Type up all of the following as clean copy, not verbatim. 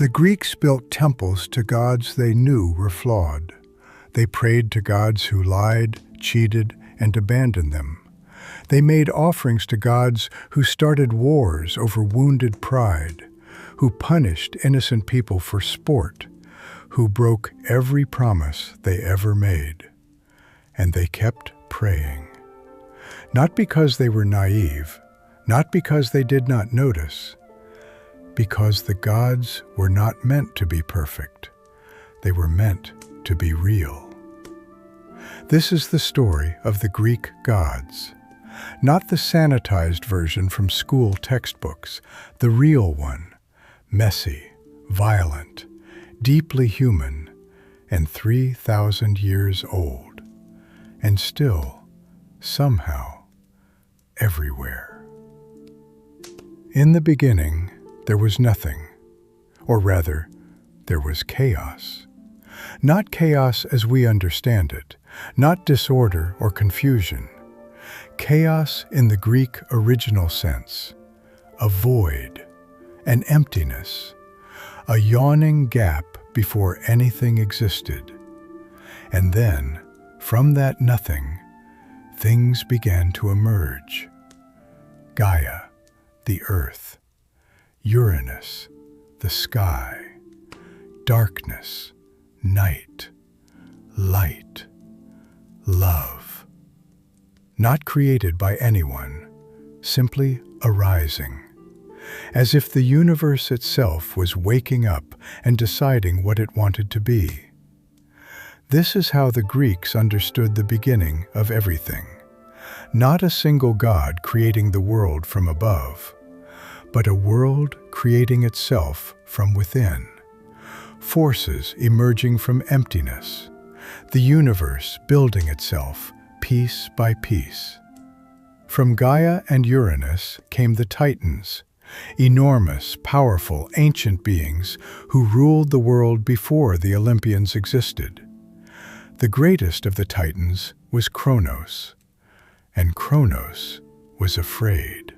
The Greeks built temples to gods they knew were flawed. They prayed to gods who lied, cheated, and abandoned them. They made offerings to gods who started wars over wounded pride, who punished innocent people for sport, who broke every promise they ever made. And they kept praying. Not because they were naive, not because they did not notice, because the gods were not meant to be perfect. They were meant to be real. This is the story of the Greek gods. Not the sanitized version from school textbooks, the real one, messy, violent, deeply human, and 3,000 years old, and still, somehow, everywhere. In the beginning, there was nothing, or rather, there was chaos. Not chaos as we understand it, not disorder or confusion. Chaos in the Greek original sense, a void, an emptiness, a yawning gap before anything existed. And then, from that nothing, things began to emerge. Gaia, the earth; Uranus, the sky; darkness, night; light, love. Not created by anyone, simply arising, as if the universe itself was waking up and deciding what it wanted to be. This is how the Greeks understood the beginning of everything. Not a single god creating the world from above, but a world creating itself from within. Forces emerging from emptiness, the universe building itself piece by piece. From Gaia and Uranus came the Titans, enormous, powerful, ancient beings who ruled the world before the Olympians existed. The greatest of the Titans was Kronos, and Kronos was afraid.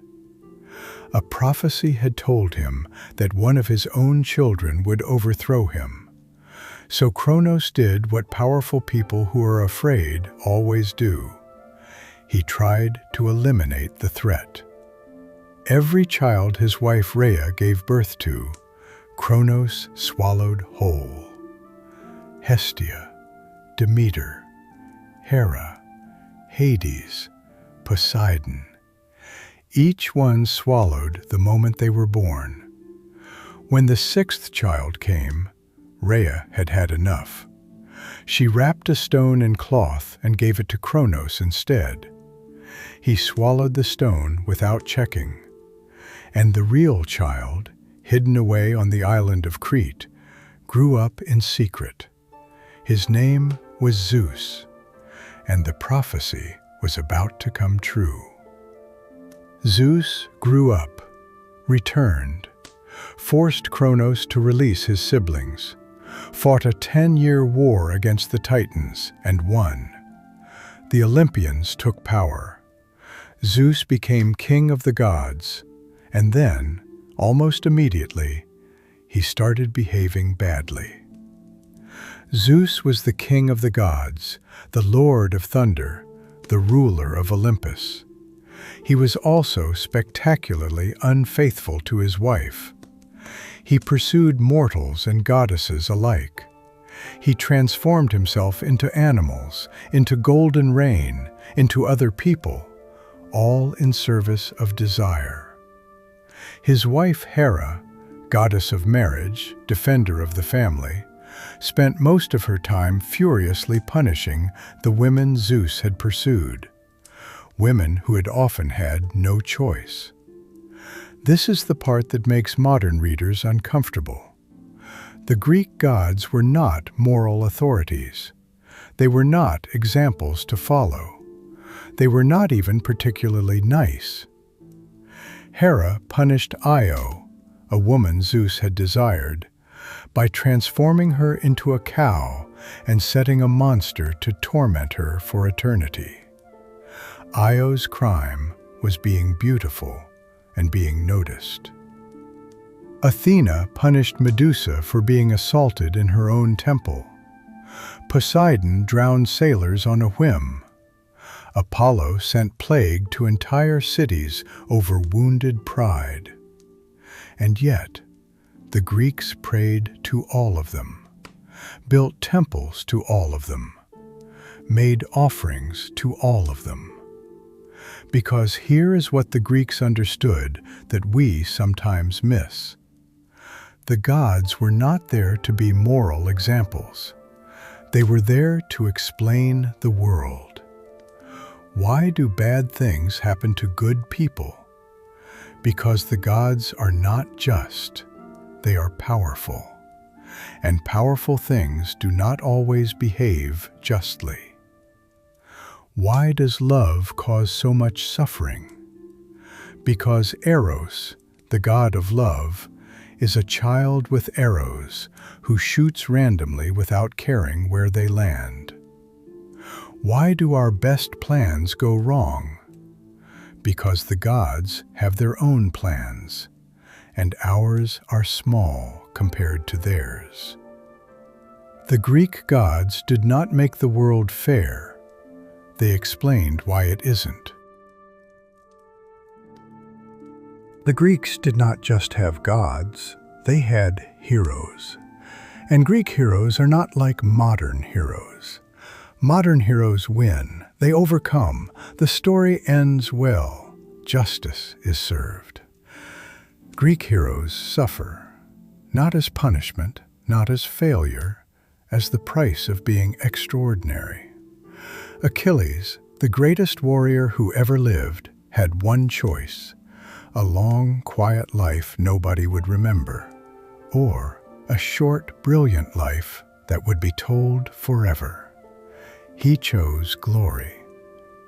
A prophecy had told him that one of his own children would overthrow him. So Kronos did what powerful people who are afraid always do. He tried to eliminate the threat. Every child his wife Rhea gave birth to, Kronos swallowed whole. Hestia, Demeter, Hera, Hades, Poseidon. Each one swallowed the moment they were born. When the sixth child came, Rhea had had enough. She wrapped a stone in cloth and gave it to Kronos instead. He swallowed the stone without checking. And the real child, hidden away on the island of Crete, grew up in secret. His name was Zeus, and the prophecy was about to come true. Zeus grew up, returned, forced Kronos to release his siblings, fought a 10-year war against the Titans, and won. The Olympians took power. Zeus became king of the gods, and then, almost immediately, he started behaving badly. Zeus was the king of the gods, the lord of thunder, the ruler of Olympus. He was also spectacularly unfaithful to his wife. He pursued mortals and goddesses alike. He transformed himself into animals, into golden rain, into other people, all in service of desire. His wife Hera, goddess of marriage, defender of the family, spent most of her time furiously punishing the women Zeus had pursued, women who had often had no choice. This is the part that makes modern readers uncomfortable. The Greek gods were not moral authorities. They were not examples to follow. They were not even particularly nice. Hera punished Io, a woman Zeus had desired, by transforming her into a cow and setting a monster to torment her for eternity. Io's crime was being beautiful and being noticed. Athena punished Medusa for being assaulted in her own temple. Poseidon drowned sailors on a whim. Apollo sent plague to entire cities over wounded pride. And yet, the Greeks prayed to all of them, built temples to all of them, made offerings to all of them. Because here is what the Greeks understood that we sometimes miss. The gods were not there to be moral examples. They were there to explain the world. Why do bad things happen to good people? Because the gods are not just, they are powerful. And powerful things do not always behave justly. Why does love cause so much suffering? Because Eros, the god of love, is a child with arrows who shoots randomly without caring where they land. Why do our best plans go wrong? Because the gods have their own plans, and ours are small compared to theirs. The Greek gods did not make the world fair. They explained why it isn't. The Greeks did not just have gods, they had heroes. And Greek heroes are not like modern heroes. Modern heroes win, they overcome, the story ends well, justice is served. Greek heroes suffer, not as punishment, not as failure, as the price of being extraordinary. Achilles, the greatest warrior who ever lived, had one choice: a long, quiet life nobody would remember, or a short, brilliant life that would be told forever. He chose glory.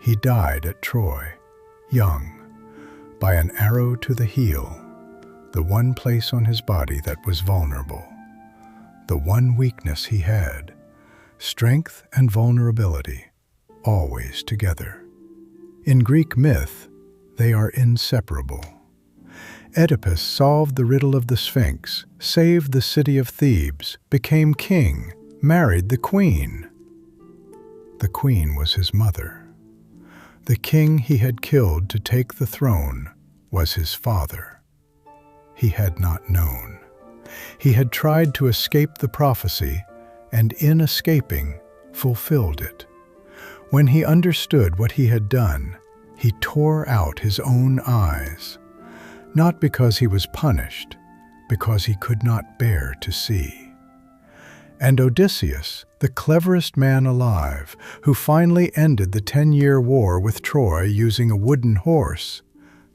He died at Troy, young, by an arrow to the heel, the one place on his body that was vulnerable, the one weakness he had, strength and vulnerability, always together. In Greek myth, they are inseparable. Oedipus solved the riddle of the Sphinx, saved the city of Thebes, became king, married the queen. The queen was his mother. The king he had killed to take the throne was his father. He had not known. He had tried to escape the prophecy, and in escaping, fulfilled it. When he understood what he had done, he tore out his own eyes. Not because he was punished, because he could not bear to see. And Odysseus, the cleverest man alive, who finally ended the 10-year war with Troy using a wooden horse,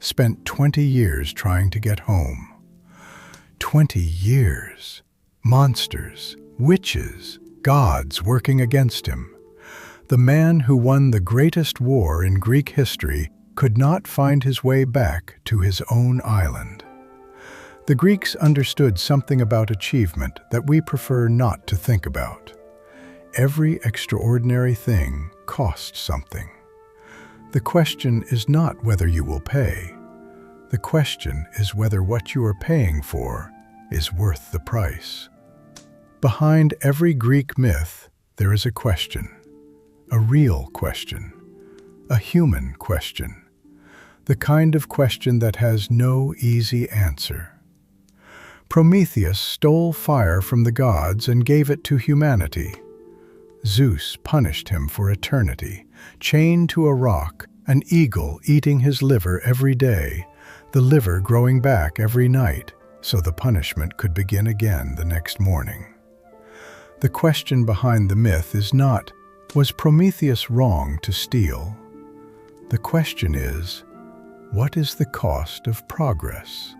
spent 20 years trying to get home. 20 years. Monsters, witches, gods working against him. The man who won the greatest war in Greek history could not find his way back to his own island. The Greeks understood something about achievement that we prefer not to think about. Every extraordinary thing costs something. The question is not whether you will pay. The question is whether what you are paying for is worth the price. Behind every Greek myth, there is a question, a real question, a human question. The kind of question that has no easy answer. Prometheus stole fire from the gods and gave it to humanity. Zeus punished him for eternity, chained to a rock, an eagle eating his liver every day, the liver growing back every night, so the punishment could begin again the next morning. The question behind the myth is not, was Prometheus wrong to steal? The question is, what is the cost of progress?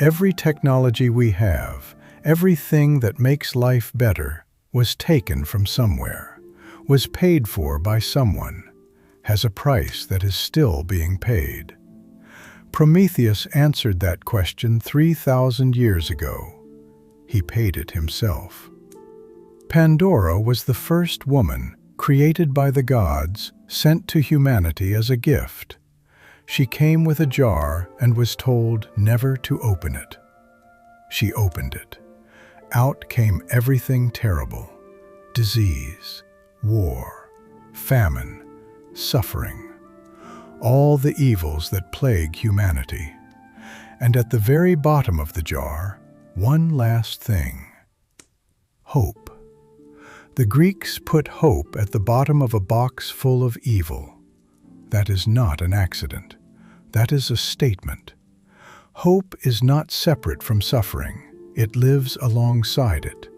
Every technology we have, everything that makes life better, was taken from somewhere, was paid for by someone, has a price that is still being paid. Prometheus answered that question 3,000 years ago. He paid it himself. Pandora was the first woman, created by the gods, sent to humanity as a gift. She came with a jar and was told never to open it. She opened it. Out came everything terrible: disease, war, famine, suffering, all the evils that plague humanity. And at the very bottom of the jar, one last thing: hope. The Greeks put hope at the bottom of a box full of evil. That is not an accident. That is a statement. Hope is not separate from suffering. It lives alongside it.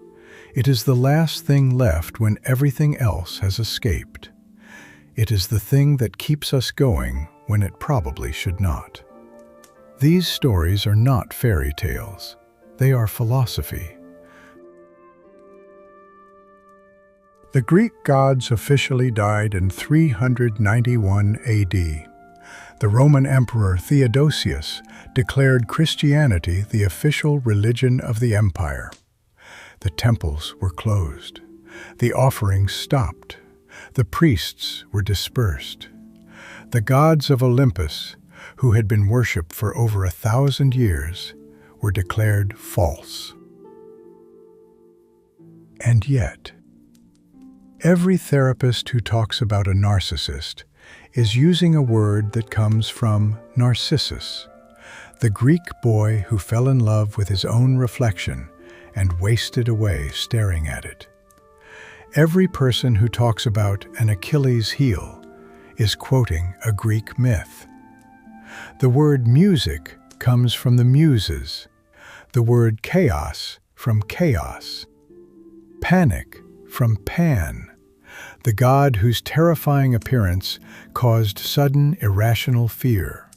It is the last thing left when everything else has escaped. It is the thing that keeps us going when it probably should not. These stories are not fairy tales. They are philosophy. The Greek gods officially died in 391 AD. The Roman Emperor Theodosius declared Christianity the official religion of the empire. The temples were closed. The offerings stopped. The priests were dispersed. The gods of Olympus, who had been worshipped for over 1,000 years, were declared false. And yet, every therapist who talks about a narcissist is using a word that comes from Narcissus, the Greek boy who fell in love with his own reflection and wasted away staring at it. Every person who talks about an Achilles heel is quoting a Greek myth. The word music comes from the Muses, the word chaos from chaos, panic from Pan, the god whose terrifying appearance caused sudden irrational fear.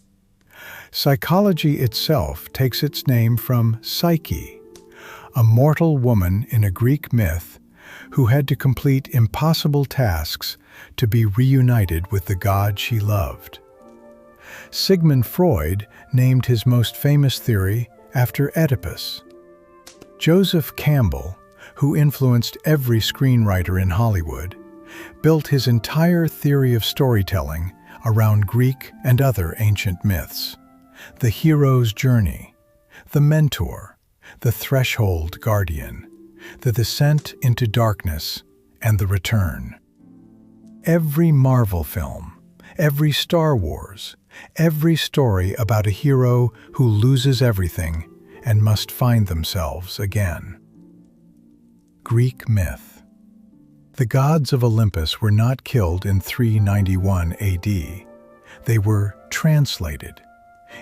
Psychology itself takes its name from Psyche, a mortal woman in a Greek myth who had to complete impossible tasks to be reunited with the god she loved. Sigmund Freud named his most famous theory after Oedipus. Joseph Campbell, who influenced every screenwriter in Hollywood, built his entire theory of storytelling around Greek and other ancient myths. The hero's journey, the mentor, the threshold guardian, the descent into darkness, and the return. Every Marvel film, every Star Wars, every story about a hero who loses everything and must find themselves again. Greek myth. The gods of Olympus were not killed in 391 AD. They were translated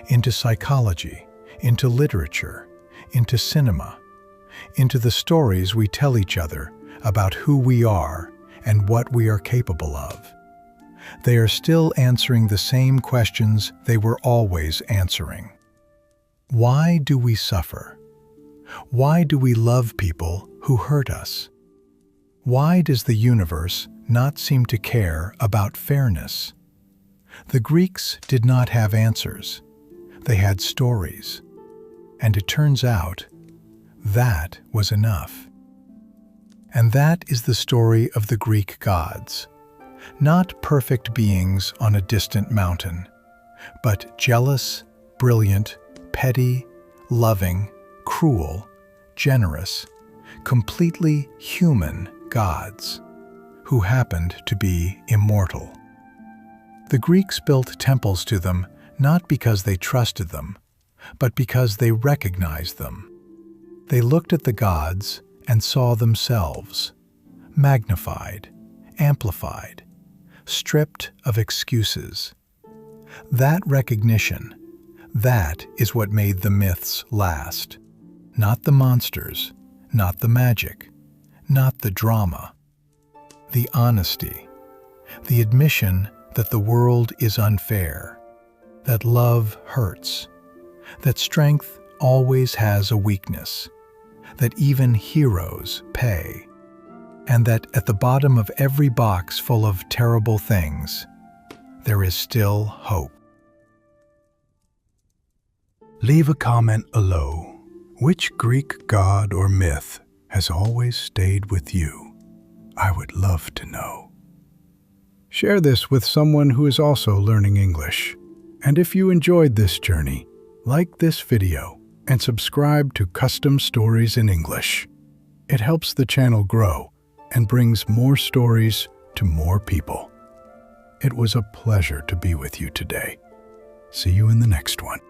into psychology, into literature, into cinema, into the stories we tell each other about who we are and what we are capable of. They are still answering the same questions they were always answering. Why do we suffer? Why do we love people who hurt us? Why does the universe not seem to care about fairness? The Greeks did not have answers. They had stories. And it turns out, that was enough. And that is the story of the Greek gods. Not perfect beings on a distant mountain, but jealous, brilliant, petty, loving, cruel, generous, completely human gods who happened to be immortal. The Greeks built temples to them not because they trusted them, but because they recognized them. They looked at the gods and saw themselves, magnified, amplified, stripped of excuses. That recognition, that is what made the myths last. Not the monsters, not the magic, not the drama. The honesty, the admission that the world is unfair, that love hurts, that strength always has a weakness, that even heroes pay, and that at the bottom of every box full of terrible things, there is still hope. Leave a comment below. Which Greek god or myth has always stayed with you? I would love to know. Share this with someone who is also learning English. And if you enjoyed this journey, like this video and subscribe to Custom Stories in English. It helps the channel grow and brings more stories to more people. It was a pleasure to be with you today. See you in the next one.